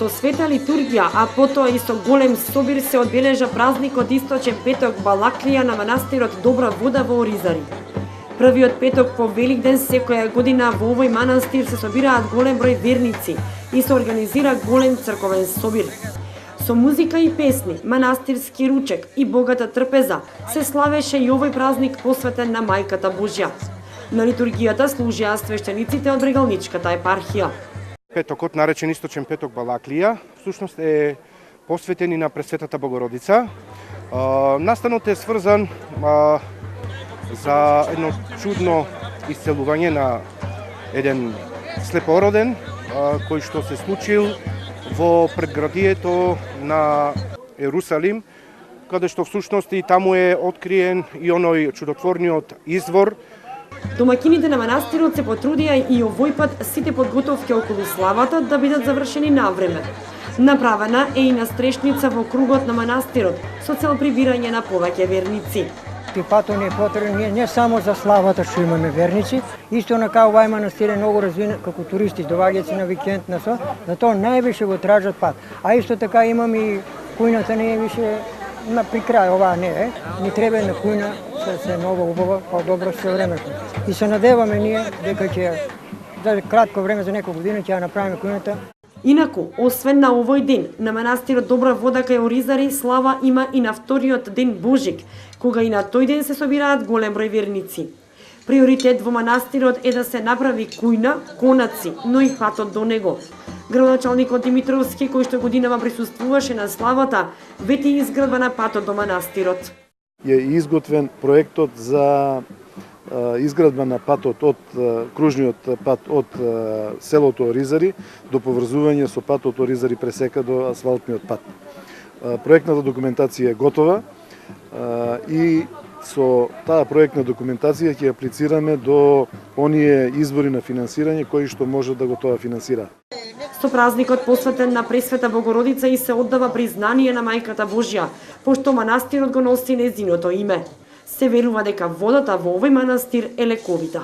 Со света литургија, а потоа и со голем собир се одбележа празникот Источен петок Балаклија на манастирот Добра вода во Оризари. Првиот петок по Великден секоја година во овој манастир се собираат голем број верници и се организира голем црковен собир. Со музика и песни, манастирски ручек и богата трпеза се славеше и овој празник посветен на Мајката Божја. На литургијата служија свештениците од Брегалничката епархија. Петокот, наречен Источен петок Балаклија, всушност е посветен и на Пресветата Богородица. Настанот е сврзан за едно чудно исцелување на еден слепороден, кој што се случил во предградието на Ерусалим, каде што всушност и таму е откриен и оној чудотворниот извор. Домаќините на манастирот се потрудија и овој пат сите подготовки околу славата да бидат завршени на време. Направена е и настрешница во кругот на манастирот со цел прибирање на повеќе верници. Пато не е потребен не само за славата што имаме верници, исто на као овај манастир е многу развиен како туристи, доаѓаат се на викенд на со, затоа највише го тражат пат. А исто така имам и кујната не е више на при крај, ова не е. Ни треба на кујна се ново убаво, по-добро се времето. И се надеваме ние дека ќе за кратко време, за неколку години ќе ја направиме кујната. Инаку, освен на овој ден, на манастирот Добра вода кај Оризари слава има и на вториот ден Божик, кога и на тој ден се собираат голем број верници. Приоритет во манастирот е да се направи кујна, конаци, но и патот до него. Градоначалникот Димитровски, кој што годинава присуствуваше на славата, вети изградба на патот до манастирот. Е изготвен проектот за изградба на патот од кружниот пат од селото Оризари до поврзување со патот Оризари пресека до асфалтниот пат. Проектната документација е готова и со таа проектна документација ќе аплицираме до оние извори на финансирање кои што може да го тоа финансира. Со празникот посветен на Пресвета Богородица и се оддава признание на Мајката Божја, пошто манастирот го носи нејзиното име. Се верува дека водата во овој манастир е лековита.